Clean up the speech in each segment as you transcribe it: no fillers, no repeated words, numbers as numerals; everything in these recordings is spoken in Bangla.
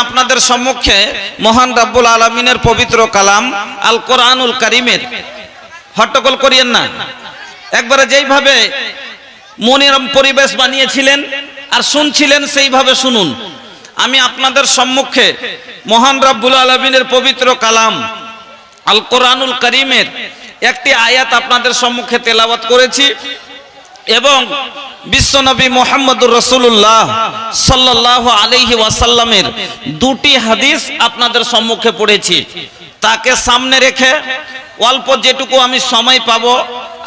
আপনাদের সম্মুখে মহান রব্বুল আলামিনের পবিত্র কালাম আল কোরআনুল কারীমের, হট্টগোল করিয়েন না, একবারে যেইভাবে মনোরম পরিবেশ বানিয়েছিলেন আর শুনছিলেন সেইভাবে শুনুন। আমি আপনাদের সম্মুখে মহান রব্বুল আলামিনের পবিত্র কালাম আল কোরআনুল কারীমের একটি আয়াত আপনাদের সম্মুখে তেলাওয়াত করেছি এবং বিশ্বনবী মুহাম্মদুর রাসূলুল্লাহ সাল্লাল্লাহু আলাইহি ওয়াসাল্লামের দুটি হাদিস আপনাদের সম্মুখে পড়েছি। তাকে সামনে রেখে অল্প যেটুকু আমি সময় পাবো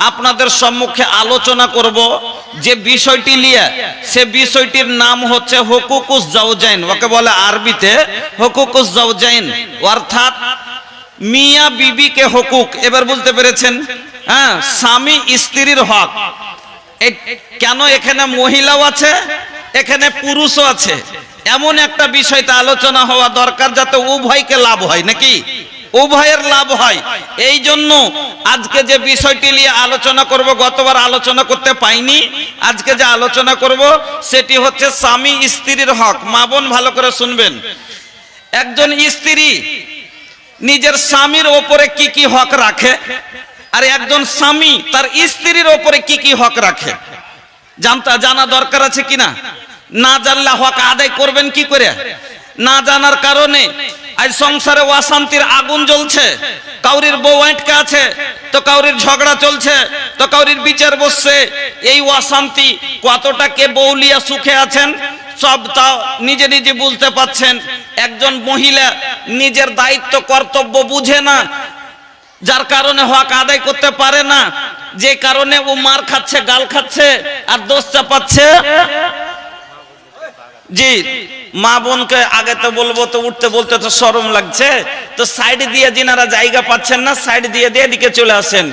আপনাদের সম্মুখে আলোচনা করব যে বিষয়টি নিয়ে, সে বিষয়টির নাম হচ্ছে হুকুকুস জাওজাইন। ওকে বলে আরবিতে হুকুকুস জাওজাইন, অর্থাৎ মিয়া বিবিকে হুকুক। এবার বুঝতে পেরেছেন? হ্যাঁ, স্বামী স্ত্রীর হক। কেন এখানে মহিলাও আছে, এখানে পুরুষও আছে, এমন একটা বিষয়তে আলোচনা হওয়া দরকার যাতে উভয়কে লাভ হয়, নাকি উভয়ের লাভ হয়। এই জন্য আজকে যে বিষয়টি নিয়ে আলোচনা করব, গতবার আলোচনা করতে পাইনি, আজকে যে আলোচনা করব সেটি হচ্ছে স্বামী স্ত্রীর হক। মা বোন ভালো করে শুনবেন, একজন স্ত্রী নিজের স্বামীর ওপরে কি কি হক রাখে আর একজন স্বামী তার স্ত্রীর ওপরে কি কি হক রাখে জানা দরকার আছে কিনা? না জানলে হক আদায় করবেন কি করে? না জানার কারণে আজ সংসারে অশান্তির আগুন জ্বলছে। কাউরির বউ আটকে আছে, তো কাউরির ঝগড়া চলছে, তো কাউরির বিচার বসছে। এই অশান্তি কতটা কে বউলিয়া সুখে আছেন সব তা নিজে নিজে বুঝতে পাচ্ছেন। একজন মহিলা নিজের দায়িত্ব কর্তব্য বুঝে না, যার কারণে হক আদায় করতে পারে না, যে কারণে ও মার খাচ্ছে, গাল খাচ্ছে আর দোষ চাপাচ্ছে। জি, মা বোনকে আগে তো বলবো, তো উঠতে বলতে তো শরম লাগছে, তো সাইড দিয়ে যিনারা জায়গা পাচ্ছেন না সাইড দিয়ে দিয়ে এদিকে চলে আসেন।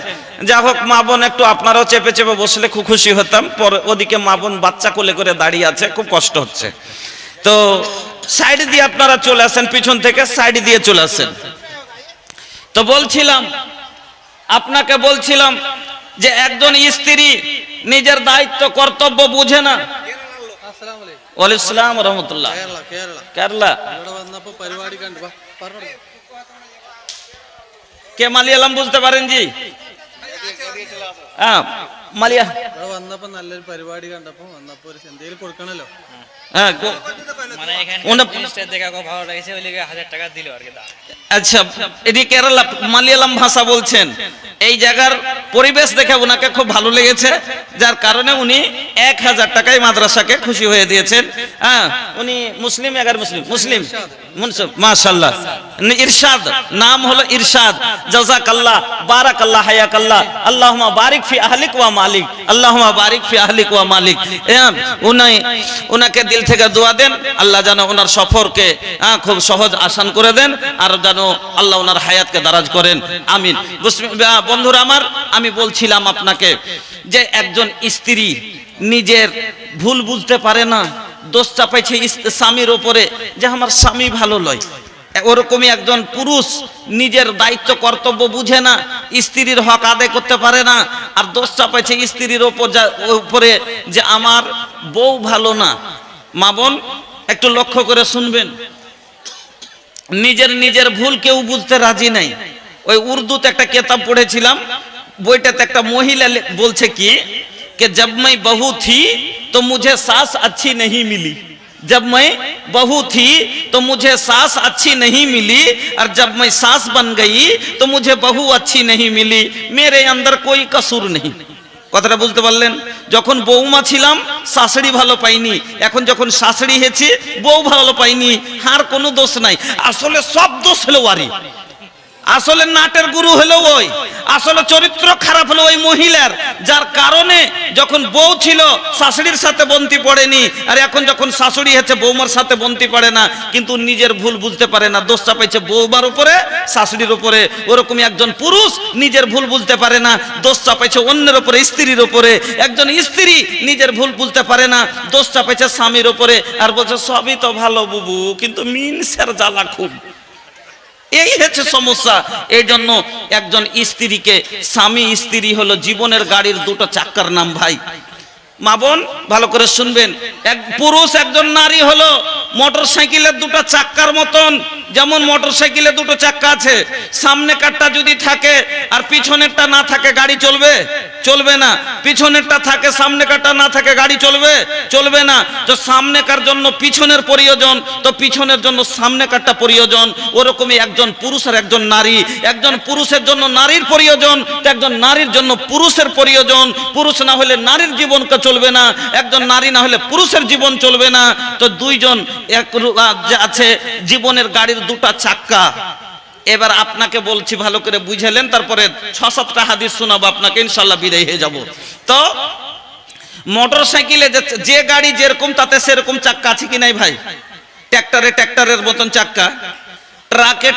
যা হোক মা বোন একটু আপনারাও চেপে চেপে বসলে খুব খুশি হতাম। পরে ওদিকে মা বোন বাচ্চা কোলে করে দাঁড়িয়ে আছে, খুব কষ্ট হচ্ছে, তো সাইড দিয়ে আপনারা চলে আসেন, পিছন থেকে সাইড দিয়ে চলে আসেন। তো বলছিলাম, আপনাকে বলছিলাম যে একজন স্ত্রী নিজের দায়িত্ব কর্তব্য বুঝে না। ওয়ালাইকুম রহমতুল্লাহ। কেরালা কে মালিয়ালাম বুঝতে পারেন জি? হ্যাঁ, മാലിയ വന്നപ്പോ നല്ലൊരു പരിപാടി കണ്ടപ്പോ വന്നപ്പോ ഒരു എന്തെങ്കിലും കൊടുക്കണല്ലോ. আচ্ছা, এটি কেরালা মালয়ালম ভাষা বলছেন। এই জায়গার পরিবেশ দেখে ওনাকে খুব ভালো লেগেছে, যার কারণে উনি 1000 টাকায় মাদ্রাসাকে খুশি হয়ে দিয়েছেন। হ্যাঁ, উনি মুসলিম, এগার মুসলিম মুসলিম মাশাআল্লাহ। ইরশাদ নাম হলো ইরশাদ। জাযাকাল্লাহ, বারাকাল্লাহ, হায়াকাল্লাহ, আল্লাহুম্মা বারিক ফি আহলিক ওয়া মালিক, আল্লাহুম্মা বারিক ফি আহলিক ওয়া মালিক। উনাকে দিল থেকে দোয়া দেন, আল্লাহ যেন ওনার সফরকে খুব সহজ আসান করে দেন, আর যেন আল্লাহ ওনার হায়াতকে দারাজ করেন, আমিন। বন্ধুরা আমার, আমি বলছিলাম আপনাকে যে একজন স্ত্রী নিজের ভুল বুঝতে পারে না, দোষ চাপাইছে স্বামীর ওপরে যে আমার স্বামী ভালো লয়। ওরকমই একজন পুরুষ নিজের দায়িত্ব কর্তব্য বুঝে না, স্ত্রীর হক আদায় করতে পারে না, আর দোষ চাপাইছে স্ত্রীর উপরে যে আমার বউ ভালো না। মা বোন একটু লক্ষ্য করে শুনবেন, নিজের ভুল কেউ বুঝতে রাজি নাই। ওই উর্দুতে একটা কিতাব পড়েছিলাম, বইটাতে একটা মহিলা বলছে কি कि जब मैं बहू थी तो मुझे सास अच्छी नहीं मिली, जब मैं बहू थी तो मुझे सास अच्छी नहीं मिली, और जब मैं सास बन गई तो मुझे बहू अच्छी नहीं मिली, मेरे अंदर कोई कसूर नहीं। কথাটা বুঝতে পারলেন? যখন বউমা ছিলাম শাশুড়ি ভালো পাইনি, এখন যখন শাশুড়ি হয়েছি বউ ভালো পাইনি, আর কোনো দোষ নাই। আসলে সব দোষ হলো ওয়ারি, আসলে নাটের গুরু হলো ওই, আসলে চরিত্র খারাপ হলো ওই মহিলার, যার কারণে যখন বউ ছিল শাশুড়ির সাথে বন্তি পড়েনি, আর এখন যখন শাশুড়ি হচ্ছে বৌমার সাথে বন্তি পড়ে না, কিন্তু নিজের ভুল বুঝতে পারে না, দোষ চাপাইছে বৌমার উপরে, শাশুড়ির উপরে। ওরকমই একজন পুরুষ নিজের ভুল বুঝতে পারে না, দোষ চাপাইছে অন্যের উপরে, স্ত্রীর উপরে। একজন স্ত্রী নিজের ভুল বুঝতে পারে না, দোষ চাপাইছে স্বামীর উপরে, আর বলছে সবই তো ভালো বুবু, কিন্তু মিনসের জ্বালা খুব। এই হচ্ছে সমস্যা। এই জন্য একজন স্ত্রীকে, স্বামী স্ত্রী হলো জীবনের গাড়ির দুটো চাক্কার নাম ভাই। মা বোন ভালো করে শুনবেন, এক পুরুষ একজন নারী হলো মোটর সাইকেলের দুটো চাক্কার মতন। যেমন মোটর সাইকেলে দুটো চাক্কা আছে, সামনে কারটা যদি থাকে আর পিছনেরটা না থাকে গাড়ি চলবে? চলবে না। পিছনেরটা থাকে সামনে কারটা না থাকে গাড়ি চলবে? চলবে না। তো সামনেকার জন্য পিছনের প্রয়োজন, তো পিছনের জন্য সামনে কারটা প্রয়োজন। ওরকমই একজন পুরুষ আর একজন নারী, একজন পুরুষের জন্য নারীর প্রয়োজন, তো একজন নারীর জন্য পুরুষের প্রয়োজন। পুরুষ না হলে নারীর জীবনকে চলবে না, একজন নারী না হলে পুরুষের জীবন চলবে না। তো দুইজন এক আছে জীবনের গাড়ির দুটা চাক্কা। এবার আপনাকে বলছি ভালো করে বুঝালেন, তারপরে 6-7টা হাদিস শোনাবো আপনাকে, ইনশাআল্লাহ বিদায় হয়ে যাব। তো মোটর সাইকেলে যে গাড়ি যেরকম তাতে সেরকম চাক্কা আছে কি নাই ভাই? ট্র্যাক্টরের মতন চাক্কা। ট্রাকে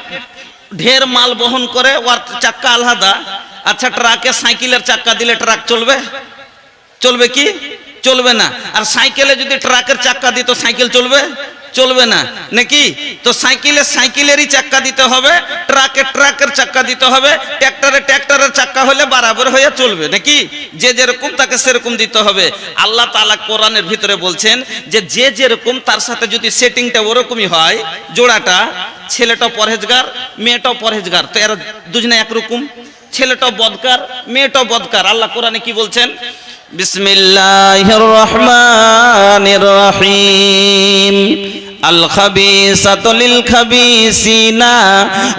ঢের মাল বহন করে, ওর চাক্কা আলাদা। আচ্ছা, ট্রাকে সাইকেলের চাক্কা দিলে ট্রাক চলবে? চলবে কি? চলবে না। আর সাইকেলে যদি ট্রাকের চাক্কা দিত সাইকেল চলবে? চলবে না নাকি? তো সাইকেলেরই চাক্কা দিতে হবে, ট্রাকের চাক্কা দিতে হবে, ট্র্যাক্টরের চাক্কা হলে বরাবর হয়ে চলবে নাকি? যে যেরকম তাকে সেরকম দিতে হবে। আল্লাহ তাআলা কোরআনের ভিতরে বলছেন যে যে যেরকম তার সাথে যদি সেটিংটা ওরকমই হয়, জোড়াটা, ছেলেটাও পরহেজগার মেয়েটাও পরহেজগার, তো এরা দুজনে একরকম। ছেলেটাও বদকার মেয়েটাও বদকার। আল্লাহ কোরআনে কি বলছেন? বিসমিল্লাহির রহমানির রহিম। আল খাবিসাতু লিল খাবিসিনা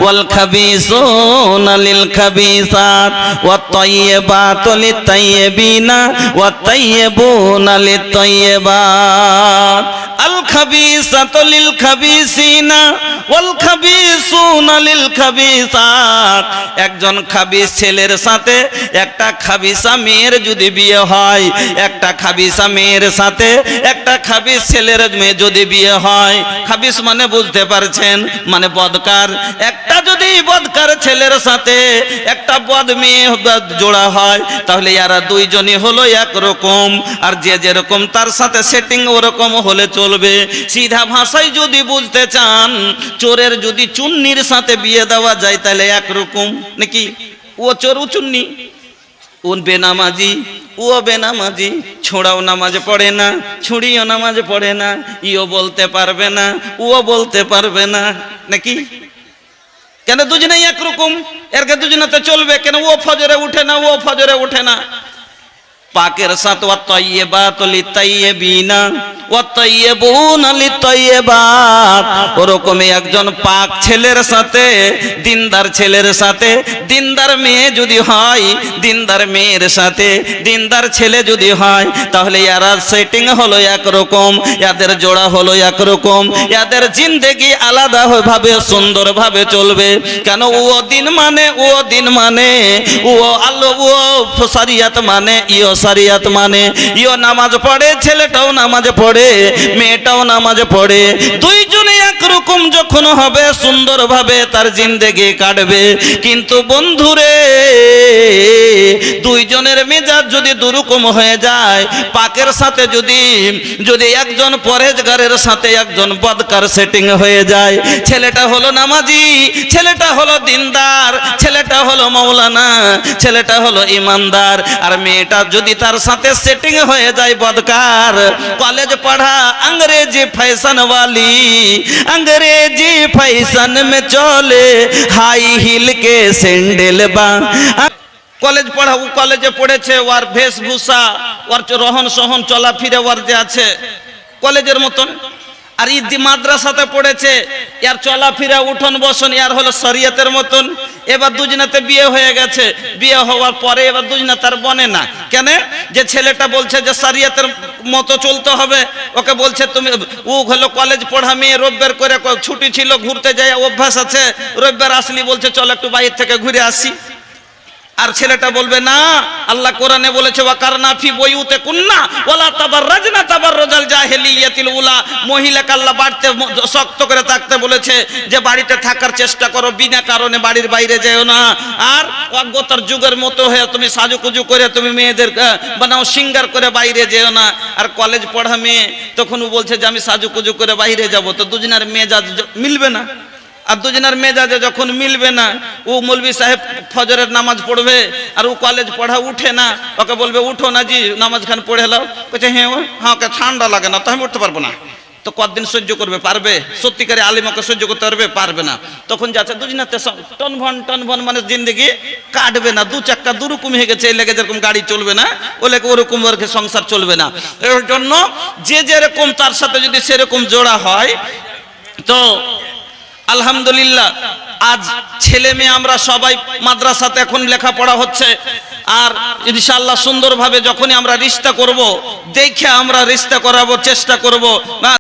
ওয়াল খাবিসুনা লিল খাবিসাত ওয়াত তাইয়্যিবাতু লিত তাইয়্যিবিনা ওয়াত তাইয়্যিবুনা লিত তাইয়্যিবাত। আল খাবিসাতু লিল খাবিসিনা ওয়াল খাবিসুনা লিল খাবিসাত। একজন খাবিস ছেলের সাথে একটা খাবিসা মেয়ের যদি বিয়ে হয়, একটা খাবিসা মেয়ের সাথে একটা খাবিস ছেলের মেয়ে যদি বিয়ে হয়, খাবিস মানে বুঝতে পারছেন, মানে বদকার। একটা যদি বদকার ছেলের সাথে একটা বদ মেয়ে জোড়া হয়, তাহলে এরা দুইজনই হলো একরকম। আর যে যেরকম তার সাথে সেটিং ওরকম হলে চলবে। সিধা ভাষায় যদি বুঝতে চান, চোরের যদি চুন্নির সাথে বিয়ে দেওয়া যায় তাহলে একরকম নাকি? ও চোর ও চুন্নি, ও বেনামাজি ও বেনামাজি, ছোড়াও নামাজ পড়ে না, ছুড়িও নামাজ পড়ে না, ইও বলতে পারবে না ও বলতে পারবে না নাকি? কেন? দুজনেই একরকম, এরকে দুজনেতে চলবে কেন? ও ফজরে উঠে না ও ফজরে উঠে না। পাকের সাথে ওয়াত তাইয়্যিবাতু লিত তাইয়্যিবিনা ওয়াত তাইয়্যিবুনা লিত তাইয়্যিবাত। ওরকমই একজন পাক ছেলের সাথে দিনদার ছেলের সাথে দিনদার মেয়ে যদি হয়, দিনদার মেয়ের সাথে দিনদার ছেলে যদি হয়, তাহলে এরা সেটিং হলো একরকম, এদের জোড়া হলো একরকম, এদের জিন্দেগি আলাদা ভাবে সুন্দরভাবে চলবে। কেন? ও দিন মানে ও দিন মানে, ও আল্লাহ ও শরিয়ত মানে ইও শরিয়ত মানে, ইও নামাজ পড়ে, ছেলেটাও নামাজ পড়ে, মেয়েটাও নামাজ পড়ে। দুইজনে একরকম যখন হবে সুন্দরভাবে তার জিন্দেগি কাটবে। কিন্তু বন্ধুরে, দুইজনের মেজাজ যদি দুরকম হয়ে যায়, পাকের সাথে যদি একজন পরহেজগারের সাথে একজন বদকার সেটিং হয়ে যায়, ছেলেটা হলো নামাজি, ছেলেটা হলো দিনদার, ছেলেটা হলো মাওলানা, ছেলেটা হলো ইমানদার, আর মেয়েটা যদি তার সাথে সেটিং হয়ে যায় বদকার, কলেজ পড়া अंग्रेजी फैशन वाली, अंग्रेजी फैशन में चले हाई हिल के सैंडल बा। কলেজ পড়া, ও কলেজে পড়েছে, ওর বেশভূষা ওর রহন সহন চলাফিরে ওর যে আছে কলেজের মতন। আর ঈদ মাদ্রাসাতে পড়েছে, এর চলাফেরা উঠন বসন এর হলো শরীয়তের মতন। এবার দুজনাতে বিয়ে হয়ে গেছে, বিয়ে হওয়ার পরে এবার দুজনা তার বনে না। কেন? যে ছেলেটা বলছে যে শরীয়তের মতো চলতে হবে, ওকে বলছে তুমি, ও হলো কলেজ পড়া মেয়ে, রবিবার করে ছুটি ছিল, ঘুরতে যায় অভ্যাস আছে, রবিবার আসলি বলছে চল একটু বাইরে থেকে ঘুরে আসি। আর ছেলেটা বলবে না, আল্লাহ কোরআনে বলেছে ওয়াকারনা ফি বুয়ুতিকুন্না ওয়ালা তাবাররাজনা তাবাররুজাল জাহিলিয়াতিল উলা। মহিলাকে আল্লাহ বাড়িতে শক্ত করে থাকতে বলেছে, যে বাড়িতে থাকার চেষ্টা করো, বিনা কারণে বাড়ির বাইরে যেও না। আর অজ্ঞতার যুগের মতো হয়ে তুমি সাজুকুজু করে তুমি মেয়েদের বানাও সিঙ্গার করে বাইরে যেও না। আর কলেজ পড়া মেয়ে তখন ও বলছে যে আমি সাজুকুজু করে বাইরে যাব, তো দুজনের মেজাজ মিলবে না। আর দুজনের মেজাজে যখন মিলবে না, ও মৌলভী সাহেব ফজরের নামাজ পড়বে আর ও কলেজ পড়া উঠে না, ওকে বলবে উঠো না জি নামাজ খান পড়ে এলাও, বলছে হ্যাঁ হ্যাঁ ঠান্ডা লাগে না তো আমি উঠতে পারবো না। তো কতদিন সহ্য করবে? পারবে? সত্যিকারে আলিমাকে সহ্য করতে পারবে না। তখন যাচ্ছে দুজনাতে টন ভন মানে জিন্দগি কাটবে না, দু চাক্কা দুরকম হয়ে গেছে, এই লেগে যেরকম গাড়ি চলবে না ও লেগে ওরকম সংসার চলবে না। এর জন্য যে যেরকম তার সাথে যদি সেরকম জোড়া হয় তো আলহামদুলিল্লাহ আজ ছেলে মেয়ে আমরা সবাই মাদ্রাসাতে এখন লেখাপড়া হচ্ছে, আর ইনশাআল্লাহ সুন্দরভাবে যখনই আমরা রিশতা করব দেখে আমরা রিশতা করাবো চেষ্টা করব না।